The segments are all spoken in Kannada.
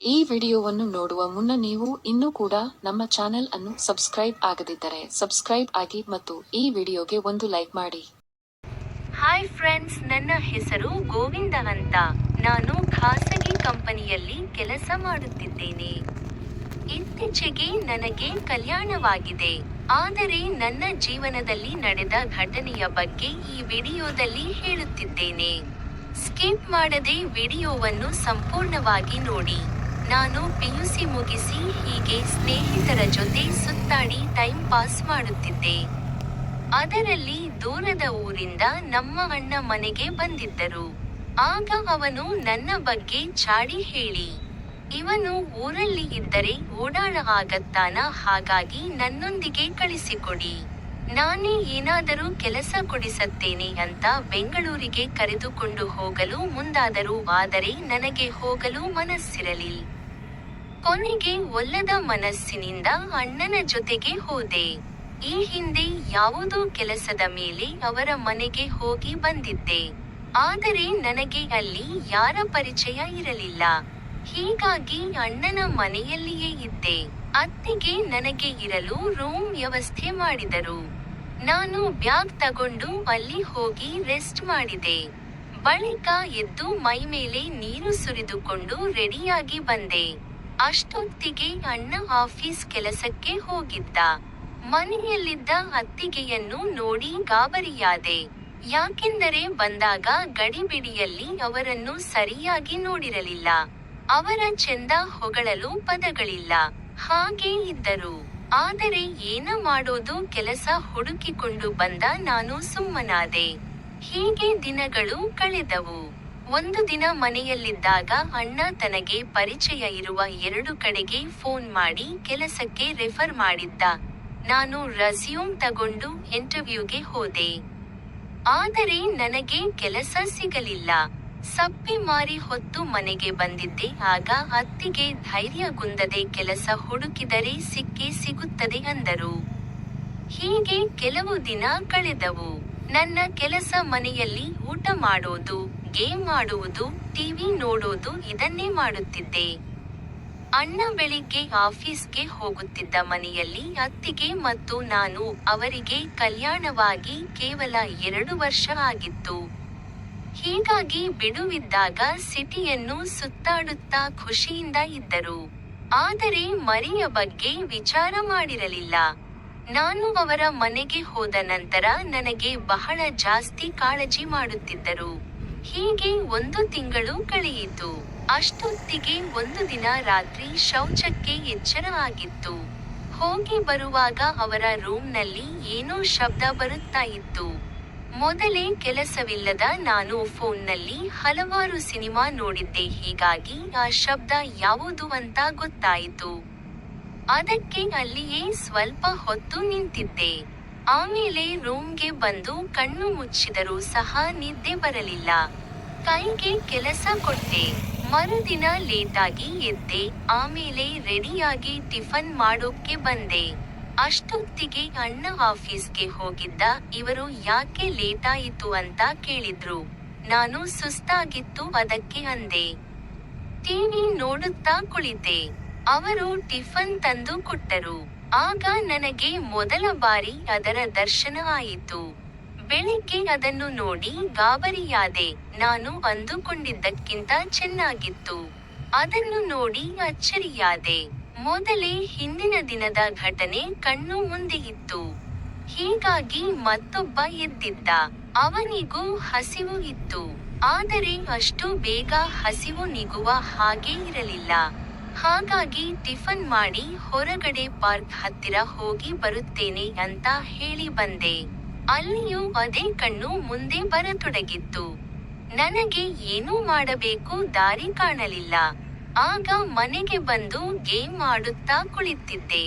ಈ ವಿಡಿಯೋವನ್ನು ನೋಡುವ ಮುನ್ನ ನೀವು ಇನ್ನೂ ಕೂಡ ನಮ್ಮ ಚಾನೆಲ್ ಅನ್ನು ಸಬ್ಸ್ಕ್ರೈಬ್ ಆಗದಿದ್ದರೆ ಸಬ್ಸ್ಕ್ರೈಬ್ ಆಗಿ ಮತ್ತು ಈ ವಿಡಿಯೋಗೆ ಒಂದು ಲೈಕ್ ಮಾಡಿ. ಹಾಯ್ ಫ್ರೆಂಡ್ಸ್, ನನ್ನ ಹೆಸರು ಗೋವಿಂದ ಅಂತ. ನಾನು ಖಾಸಗಿ ಕಂಪನಿಯಲ್ಲಿ ಕೆಲಸ ಮಾಡುತ್ತಿದ್ದೇನೆ. ಇತ್ತೀಚೆಗೆ ನನಗೆ ಕಲ್ಯಾಣವಾಗಿದೆ. ಆದರೆ ನನ್ನ ಜೀವನದಲ್ಲಿ ನಡೆದ ಘಟನೆಯ ಬಗ್ಗೆ ಈ ವಿಡಿಯೋದಲ್ಲಿ ಹೇಳುತ್ತಿದ್ದೇನೆ. ಸ್ಕಿಪ್ ಮಾಡದೆ ವಿಡಿಯೋವನ್ನು ಸಂಪೂರ್ಣವಾಗಿ ನೋಡಿ. ನಾನು ಪಿಯುಸಿ ಮುಗಿಸಿ ಹೀಗೆ ಸ್ನೇಹಿತರ ಜೊತೆ ಸುತ್ತಾಡಿ ಟೈಮ್ ಪಾಸ್ ಮಾಡುತ್ತಿದ್ದೆ. ಅದರಲ್ಲಿ ದೂರದ ಊರಿಂದ ನಮ್ಮ ಅಣ್ಣ ಮನೆಗೆ ಬಂದಿದ್ದರು. ಆಗ ಅವನು ನನ್ನ ಬಗ್ಗೆ ಚಾಡಿ ಹೇಳಿ, ಇವನು ಊರಲ್ಲಿ ಇದ್ದರೆ ಓಡಾಡ ಆಗತ್ತಾನ, ಹಾಗಾಗಿ ನನ್ನೊಂದಿಗೆ ಕಳಿಸಿಕೊಡಿ, ನಾನೇ ಏನಾದರೂ ಕೆಲಸ ಕೊಡಿಸತ್ತೇನೆ ಅಂತ ಬೆಂಗಳೂರಿಗೆ ಕರೆದುಕೊಂಡು ಹೋಗಲು ಮುಂದಾದರು. ಆದರೆ ನನಗೆ ಹೋಗಲು ಮನಸ್ಸಿರಲಿಲ್ಲ. ಕೊನೆಗೆ ಒಲ್ಲದ ಮನಸ್ಸಿನಿಂದ ಅಣ್ಣನ ಜೊತೆಗೆ ಹೋದೆ. ಈ ಹಿಂದೆ ಯಾವುದೋ ಕೆಲಸದ ಮೇಲೆ ಅವರ ಮನೆಗೆ ಹೋಗಿ ಬಂದಿದ್ದೆ. ಆದರೆ ನನಗೆ ಅಲ್ಲಿ ಯಾರ ಪರಿಚಯ ಇರಲಿಲ್ಲ. ಹೀಗಾಗಿ ಅಣ್ಣನ ಮನೆಯಲ್ಲಿಯೇ ಇದ್ದೆ. ಅತ್ತಿಗೆ ನನಗೆ ಇರಲು ರೂಮ್ ವ್ಯವಸ್ಥೆ ಮಾಡಿದರು. ನಾನು ಬ್ಯಾಗ್ ತಗೊಂಡು ಅಲ್ಲಿ ಹೋಗಿ ರೆಸ್ಟ್ ಮಾಡಿದೆ. ಬಳಿಕ ಎದ್ದು ಮೈಮೇಲೆ ನೀರು ಸುರಿದುಕೊಂಡು ರೆಡಿಯಾಗಿ ಬಂದೆ. ಅಷ್ಟೊತ್ತಿಗೆ ಅಣ್ಣ ಆಫೀಸ್ ಕೆಲಸಕ್ಕೆ ಹೋಗಿದ್ದ. ಮನೆಯಲ್ಲಿದ್ದ ಅತ್ತಿಗೆಯನ್ನು ನೋಡಿ ಗಾಬರಿಯಾದೆ. ಯಾಕೆಂದರೆ ಬಂದಾಗ ಗಡಿಬಿಡಿಯಲ್ಲಿ ಅವರನ್ನು ಸರಿಯಾಗಿ ನೋಡಿರಲಿಲ್ಲ. ಅವರ ಚೆಂದ ಹೊಗಳಲು ಪದಗಳಿಲ್ಲ. ಹಾಗೇ ಇದ್ದರು. ಆದರೆ ಏನ ಮಾಡೋದು, ಕೆಲಸ ಹುಡುಕಿಕೊಂಡು ಬಂದ ನಾನು ಸುಮ್ಮನಾದೆ. ಹೀಗೆ ದಿನಗಳು ಕಳೆದವು. ಒಂದು ದಿನ ಮನೆಯಲ್ಲಿದ್ದಾಗ ಅಣ್ಣ ತನಗೆ ಪರಿಚಯ ಇರುವ 2 ಕಡೆಗೆ ಫೋನ್ ಮಾಡಿ ಕೆಲಸಕ್ಕೆ ರೆಫರ್ ಮಾಡಿದ್ದ. ನಾನು ರೆಸ್ಯೂಮ್ ತಗೊಂಡು ಇಂಟರ್ವ್ಯೂಗೆ ಹೋದೆ. ಆದರೆ ನನಗೆ ಕೆಲಸ ಸಿಗಲಿಲ್ಲ. ಸಪ್ಪೆ ಮಾರಿ ಹೊತ್ತು ಮನೆಗೆ ಬಂದಿದ್ದೆ. ಆಗ ಅತ್ತಿಗೆ ಧೈರ್ಯಗುಂದದೆ ಕೆಲಸ ಹುಡುಕಿದರೆ ಸಿಕ್ಕೇ ಸಿಗುತ್ತದೆ ಅಂದರು. ಹೀಗೆ ಕೆಲವು ದಿನ ಕಳೆದವು. ನನ್ನ ಕೆಲಸ ಮನೆಯಲ್ಲಿ ಊಟ ಮಾಡೋದು, ಗೇಮ್ ಆಡುವುದು, ಟಿವಿ ನೋಡೋದು, ಇದನ್ನೇ ಮಾಡುತ್ತಿದ್ದೆ. ಅಣ್ಣ ಬೆಳಿಗ್ಗೆ ಆಫೀಸ್ಗೆ ಹೋಗುತ್ತಿದ್ದ. ಮನೆಯಲ್ಲಿ ಅತ್ತಿಗೆ ಮತ್ತು ನಾನು. ಅವರಿಗೆ ಕಲ್ಯಾಣವಾಗಿ ಕೇವಲ 2 ವರ್ಷ ಆಗಿತ್ತು. ಹೀಗಾಗಿ ಬಿಡುವಿದ್ದಾಗ ಸಿಟಿಯನ್ನು ಸುತ್ತಾಡುತ್ತಾ ಖುಷಿಯಿಂದ ಇದ್ದರು. ಆದರೆ ಮರಿಯ ಬಗ್ಗೆ ವಿಚಾರ ಮಾಡಿರಲಿಲ್ಲ. ನಾನು ಅವರ ಮನೆಗೆ ಹೋದ ನಂತರ ನನಗೆ ಬಹಳ ಜಾಸ್ತಿ ಕಾಳಜಿ ಮಾಡುತ್ತಿದ್ದರು. ಹೀಗೆ 1 ತಿಂಗಳು ಕಳೆಯಿತು. ಅಷ್ಟೊತ್ತಿಗೆ ಒಂದು ದಿನ ರಾತ್ರಿ ಶೌಚಕ್ಕೆ ಎಚ್ಚರ ಆಗಿತ್ತು. ಹೋಗಿ ಬರುವಾಗ ಅವರ ರೂಮ್ನಲ್ಲಿ ಏನೋ ಶಬ್ದ ಬರುತ್ತಾ ಇತ್ತು. ಮೊದಲೇ ಕೆಲಸವಿಲ್ಲದ ನಾನು ಫೋನ್ನಲ್ಲಿ ಹಲವಾರು ಸಿನಿಮಾ ನೋಡಿದ್ದೆ. ಹೀಗಾಗಿ ಆ ಶಬ್ದ ಯಾವುದು ಅಂತ ಗೊತ್ತಾಯಿತು. ಅದಕ್ಕೆ ಅಲ್ಲಿಯೇ ಸ್ವಲ್ಪ ಹೊತ್ತು ನಿಂತಿದ್ದೆ. ಆಮೇಲೆ ರೂಮ್ಗೆ ಬಂದು ಕಣ್ಣು ಮುಚ್ಚಿದರೂ ಸಹ ನಿದ್ದೆ ಬರಲಿಲ್ಲ. ಕೈಗೆ ಕೆಲಸ ಕೊಟ್ಟೆ. ಮರುದಿನ ಲೇಟಾಗಿ ಎದ್ದೆ. ಆಮೇಲೆ ರೆಡಿಯಾಗಿ ಟಿಫನ್ ಮಾಡೋಕ್ಕೆ ಬಂದೆ. ಅಷ್ಟೊತ್ತಿಗೆ ಅಣ್ಣ ಆಫೀಸ್ಗೆ ಹೋಗಿದ್ದ. ಇವರು ಯಾಕೆ ಲೇಟಾಯಿತು ಅಂತ ಕೇಳಿದ್ರು. ನಾನು ಸುಸ್ತಾಗಿತ್ತು ಅದಕ್ಕೆ ಅಂದೆ. ಟಿವಿ ನೋಡುತ್ತಾ ಕುಳಿತೆ. ಅವರು ಟಿಫನ್ ತಂದು ಕೊಟ್ಟರು. ಆಗ ನನಗೆ ಮೊದಲ ಬಾರಿ ಅದರ ದರ್ಶನ ಆಯಿತು. ಬೆಳಿಗ್ಗೆ ಅದನ್ನು ನೋಡಿ ಗಾಬರಿಯಾದೆ. ನಾನು ಅಂದುಕೊಂಡಿದ್ದಕ್ಕಿಂತ ಚೆನ್ನಾಗಿತ್ತು. ಅದನ್ನು ನೋಡಿ ಅಚ್ಚರಿಯಾದೆ. ಮೊದಲೇ ಹಿಂದಿನ ದಿನದ ಘಟನೆ ಕಣ್ಣು ಮುಂದೆ ಇತ್ತು. ಹೀಗಾಗಿ ಮತ್ತೊಬ್ಬ ಎದ್ದಿದ್ದ. ಅವನಿಗೂ ಹಸಿವು ಇತ್ತು. ಆದರೆ ಅಷ್ಟು ಬೇಗ ಹಸಿವು ನಿಗುವ ಹಾಗೆ ಇರಲಿಲ್ಲ. ಹಾಗಾಗಿ ಟಿಫನ್ ಮಾಡಿ ಹೊರಗಡೆ ಪಾರ್ಕ್ ಹತ್ತಿರ ಹೋಗಿ ಬರುತ್ತೇನೆ ಅಂತ ಹೇಳಿ ಬಂದೆ. ಅಲ್ಲಿಯೂ ಅದೇ ಕಣ್ಣು ಮುಂದೆ ಬರತೊಡಗಿತ್ತು. ನನಗೆ ಏನೂ ಮಾಡಬೇಕು ದಾರಿ ಕಾಣಲಿಲ್ಲ. ಆಗ ಮನೆಗೆ ಬಂದು ಗೇಮ್ ಆಡುತ್ತಾ ಕುಳಿತಿದ್ದೆ.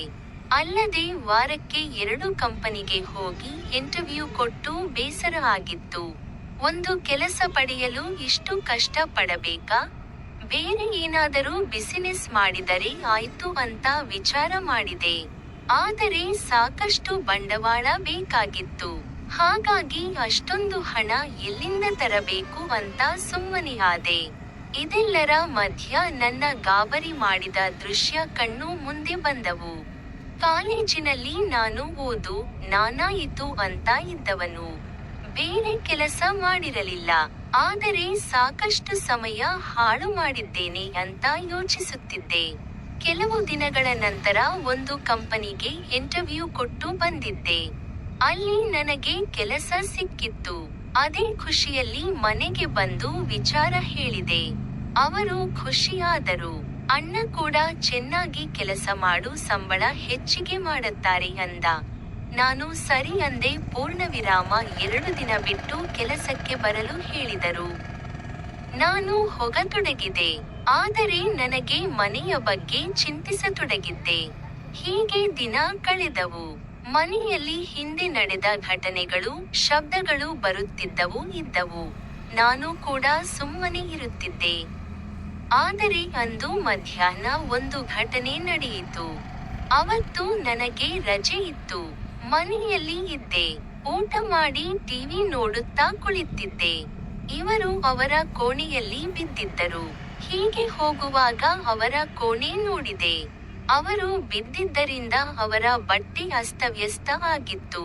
ಅಲ್ಲದೆ ವಾರಕ್ಕೆ 2 ಕಂಪನಿಗೆ ಹೋಗಿ ಇಂಟರ್ವ್ಯೂ ಕೊಟ್ಟು ಬೇಸರ ಆಗಿತ್ತು. ಒಂದು ಕೆಲಸ ಪಡೆಯಲು ಇಷ್ಟು ಕಷ್ಟ ಪಡಬೇಕಾ? ಬೇರೆ ಏನಾದರೂ ಬಿಸಿನೆಸ್ ಮಾಡಿದರೆ ಆಯ್ತು ಅಂತ ವಿಚಾರ ಮಾಡಿದೆ. ಆದರೆ ಸಾಕಷ್ಟು ಬಂಡವಾಳ ಬೇಕಾಗಿತ್ತು. ಹಾಗಾಗಿ ಅಷ್ಟೊಂದು ಹಣ ಎಲ್ಲಿಂದ ತರಬೇಕು ಅಂತ ಸುಮ್ಮನೆ ಆದೆ. ಇದೆಲ್ಲರ ಮಧ್ಯ ನನ್ನ ಗಾಬರಿ ಮಾಡಿದ ದೃಶ್ಯ ಕಣ್ಣು ಮುಂದೆ ಬಂದವು. ಕಾಲೇಜಿನಲ್ಲಿ ನಾನು ಓದು, ನಾನಾಯಿತು ಅಂತ ಇದ್ದವನು. ಬೇರೆ ಕೆಲಸ ಮಾಡಿರಲಿಲ್ಲ. ಆದರೆ ಸಾಕಷ್ಟು ಸಮಯ ಹಾಳು ಮಾಡಿದ್ದೇನೆ ಅಂತ ಯೋಚಿಸುತ್ತಿದ್ದೆ. ಕೆಲವು ದಿನಗಳ ನಂತರ ಒಂದು ಕಂಪನಿಗೆ ಇಂಟರ್ವ್ಯೂ ಕೊಟ್ಟು ಬಂದಿದ್ದೆ. ಅಲ್ಲಿ ನನಗೆ ಕೆಲಸ ಸಿಕ್ಕಿತ್ತು. ಅದೇ ಖುಷಿಯಲ್ಲಿ ಮನೆಗೆ ಬಂದು ವಿಚಾರ ಹೇಳಿದೆ. ಅವರು ಖುಷಿಯಾದರು. ಅಣ್ಣ ಕೂಡ ಚೆನ್ನಾಗಿ ಕೆಲಸ ಮಾಡು, ಸಂಬಳ ಹೆಚ್ಚಿಗೆ ಮಾಡುತ್ತಾರೆ ಅಂದ. ನಾನು ಸರಿ ಅಂದೆ. ಪೂರ್ಣವಿರಾಮ 2 ದಿನ ಬಿಟ್ಟು ಕೆಲಸಕ್ಕೆ ಬರಲು ಹೇಳಿದರು. ನಾನು ಹೋಗತೊಡಗಿದೆ. ಆದರೆ ನನಗೆ ಮನೆಯ ಬಗ್ಗೆ ಚಿಂತಿಸತೊಡಗಿದ್ದೆ. ಹೀಗೆ ದಿನ ಕಳೆದವು. ಮನೆಯಲ್ಲಿ ಹಿಂದೆ ನಡೆದ ಘಟನೆಗಳು, ಶಬ್ದಗಳು ಬರುತ್ತಿದ್ದವು ಇದ್ದವು. ನಾನು ಕೂಡ ಸುಮ್ಮನೆ ಇರುತ್ತಿದ್ದೆ. ಆದರೆ ಅಂದು ಮಧ್ಯಾಹ್ನ ಒಂದು ಘಟನೆ ನಡೆಯಿತು. ಅವತ್ತು ನನಗೆ ರಜೆ ಇತ್ತು. ಮನೆಯಲ್ಲಿ ಇದ್ದೆ. ಊಟ ಮಾಡಿ ಟಿವಿ ನೋಡುತ್ತಾ ಕುಳಿತಿದ್ದೆ. ಇವರು ಅವರ ಕೋಣೆಯಲ್ಲಿ ಬಿದ್ದಿದ್ದರು. ಹೀಗೆ ಹೋಗುವಾಗ ಅವರ ಕೋಣೆ ನೋಡಿದೆ. ಅವರು ಬಿದ್ದಿದ್ದರಿಂದ ಅವರ ಬಟ್ಟೆ ಅಸ್ತವ್ಯಸ್ತ ಆಗಿತ್ತು.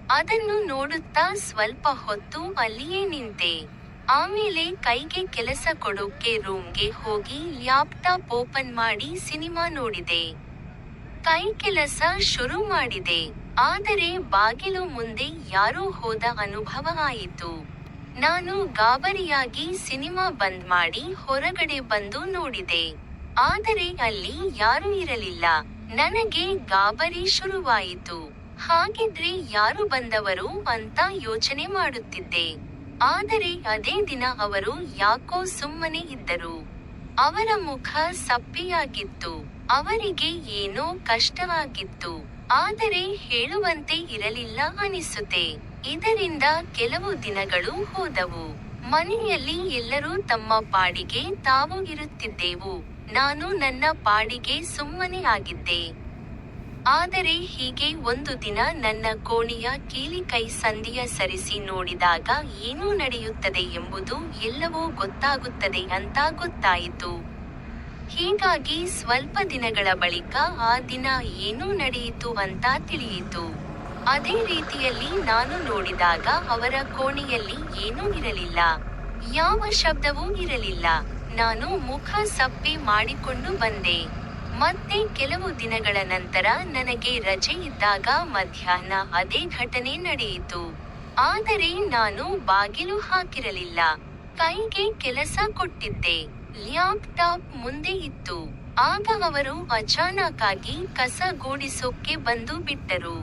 ಅದನ್ನು ನೋಡುತ್ತಾ ಸ್ವಲ್ಪ ಹೊತ್ತು ಅಲ್ಲಿಯೇ ನಿಂತೆ. ಆಮೇಲೆ ಕೈಗೆ ಕೆಲಸ ಕೊಡೋಕೆ ರೂಮ್ಗೆ ಹೋಗಿ ಲ್ಯಾಪ್ಟಾಪ್ ಓಪನ್ ಮಾಡಿ ಸಿನಿಮಾ ನೋಡಿದೆ. ಕೈ ಕೆಲಸ ಶುರು ಮಾಡಿದೆ. ಆದರೆ ಬಾಗಿಲು ಮುಂದೆ ಯಾರೋ ಹೋದ ಅನುಭವ ಆಯಿತು. ನಾನು ಗಾಬರಿಯಾಗಿ ಸಿನಿಮಾ ಬಂದ್ ಮಾಡಿ ಹೊರಗಡೆ ಬಂದು ನೋಡಿದೆ. ಆದರೆ ಅಲ್ಲಿ ಯಾರೂ ಇರಲಿಲ್ಲ. ನನಗೆ ಗಾಬರಿ ಶುರುವಾಯಿತು. ಹಾಗಿದ್ರೆ ಯಾರು ಬಂದವರು ಅಂತ ಯೋಚನೆ ಮಾಡುತ್ತಿದ್ದೆ. ಆದರೆ ಅದೇ ದಿನ ಅವರು ಯಾಕೋ ಸುಮ್ಮನೆ ಇದ್ದರು. ಅವರ ಮುಖ ಸಪ್ಪೆಯಾಗಿತ್ತು. ಅವರಿಗೆ ಏನೋ ಕಷ್ಟ ಆಗಿತ್ತು. ಆದರೆ ಹೇಳುವಂತೆ ಇರಲಿಲ್ಲ ಅನಿಸುತ್ತೆ. ಇದರಿಂದ ಕೆಲವು ದಿನಗಳು ಹೋದವು. ಮನೆಯಲ್ಲಿ ಎಲ್ಲರೂ ತಮ್ಮ ಪಾಡಿಗೆ ತಾವು ಇರುತ್ತಿದ್ದೆವು. ನಾನು ನನ್ನ ಪಾಡಿಗೆ ಸುಮ್ಮನೆ ಆಗಿದ್ದೆ. ಆದರೆ ಹೀಗೆ ಒಂದು ದಿನ ನನ್ನ ಕೋಣೆಯ ಕೀಲಿಕೈ ಸಂದಿಯ ಸರಿಸಿ ನೋಡಿದಾಗ ಏನು ನಡೆಯುತ್ತದೆ ಎಂಬುದು ಎಲ್ಲವೂ ಗೊತ್ತಾಗುತ್ತದೆ ಅಂತ ಗೊತ್ತಾಯಿತು. ಹೀಗಾಗಿ ಸ್ವಲ್ಪ ದಿನಗಳ ಬಳಿಕ ಆ ದಿನ ಏನು ನಡೆಯಿತು ಅಂತ ತಿಳಿಯಿತು. ಅದೇ ರೀತಿಯಲ್ಲಿ ನಾನು ನೋಡಿದಾಗ ಅವರ ಕೋಣೆಯಲ್ಲಿ ಏನೂ ಇರಲಿಲ್ಲ. ಯಾವ ಶಬ್ದವೂ ಇರಲಿಲ್ಲ. ನಾನು ಮುಖ ಸಪ್ಪೆ ಮಾಡಿಕೊಂಡು ಬಂದೆ. ಮತ್ತೆ ಕೆಲವು ದಿನಗಳ ನಂತರ ನನಗೆ ರಜೆ ಇದ್ದಾಗ ಮಧ್ಯಾಹ್ನ ಅದೇ ಘಟನೆ ನಡೆಯಿತು. ಆದರೆ ನಾನು ಬಾಗಿಲು ಹಾಕಿರಲಿಲ್ಲ. ಕೈಗೆ ಕೆಲಸ ಕೊಟ್ಟಿದ್ದೆ. ಲ್ಯಾಪ್ಟಾಪ್ ಮುಂದೆ ಇತ್ತು. ಆಗ ಅವರು ಅಚಾನಕ್ಕಾಗಿ ಕಸ ಗೂಡಿಸೋಕೆ ಬಂದು ಬಿಟ್ಟರು.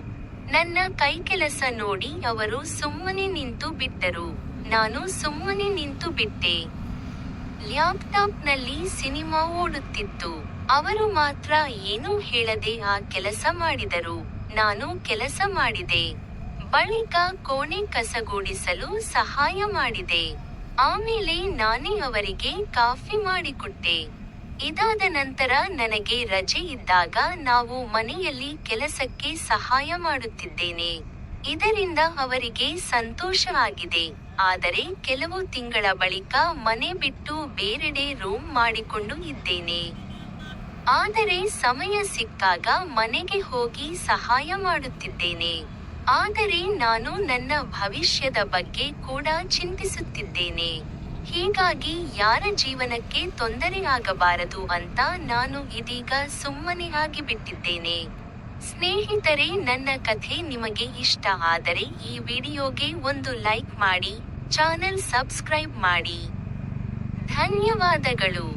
ನನ್ನ ಕೈ ಕೆಲಸ ನೋಡಿ ಅವರು ಸುಮ್ಮನೆ ನಿಂತು ಬಿಟ್ಟರು. ನಾನು ಸುಮ್ಮನೆ ನಿಂತು ಬಿಟ್ಟೆ. ಲ್ಯಾಪ್ಟಾಪ್ನಲ್ಲಿ ಸಿನಿಮಾ ಓಡುತ್ತಿತ್ತು. ಅವರು ಮಾತ್ರ ಏನೂ ಹೇಳದೆ ಆ ಕೆಲಸ ಮಾಡಿದರು. ನಾನು ಕೆಲಸ ಮಾಡಿದೆ. ಬಳಿಕ ಕೋಣೆ ಕಸಗೂಡಿಸಲು ಸಹಾಯ ಮಾಡಿದೆ. ಆಮೇಲೆ ನಾನೇ ಅವರಿಗೆ ಕಾಫಿ ಮಾಡಿಕೊಟ್ಟೆ. ಇದಾದ ನಂತರ ನನಗೆ ರಜೆ ಇದ್ದಾಗ ನಾವು ಮನೆಯಲ್ಲಿ ಕೆಲಸಕ್ಕೆ ಸಹಾಯ ಮಾಡುತ್ತಿದ್ದೇನೆ. ಇದರಿಂದ ಅವರಿಗೆ ಸಂತೋಷ ಆಗಿದೆ. ಆದರೆ ಕೆಲವು ತಿಂಗಳ ಬಳಿಕ ಮನೆ ಬಿಟ್ಟು ಬೇರೆಡೆ ರೂಮ್ ಮಾಡಿಕೊಂಡು ಇದ್ದೇನೆ. ಆದರೆ ಸಮಯ ಸಿಕ್ಕಾಗ ಮನೆಗೆ ಹೋಗಿ ಸಹಾಯ ಮಾಡುತ್ತಿದ್ದೇನೆ. ಆದರೆ ನಾನು ನನ್ನ ಭವಿಷ್ಯದ ಬಗ್ಗೆ ಕೂಡ ಚಿಂತಿಸುತ್ತಿದ್ದೇನೆ. ಹೀಗಾಗಿ ಯಾರ ಜೀವನಕ್ಕೆ ತೊಂದರೆ ಆಗಬಾರದು ಅಂತ ನಾನು ಇದೀಗ ಸುಮ್ಮನೆ ಆಗಿಬಿಟ್ಟಿದ್ದೇನೆ. ಸ್ನೇಹಿತರೆ, ನನ್ನ ಕಥೆ ನಿಮಗೆ ಇಷ್ಟ ಆದರೆ ಈ ವಿಡಿಯೋಗೆ ಒಂದು ಲೈಕ್ ಮಾಡಿ, ಚಾನೆಲ್ ಸಬ್ಸ್ಕ್ರೈಬ್ ಮಾಡಿ. ಧನ್ಯವಾದಗಳು.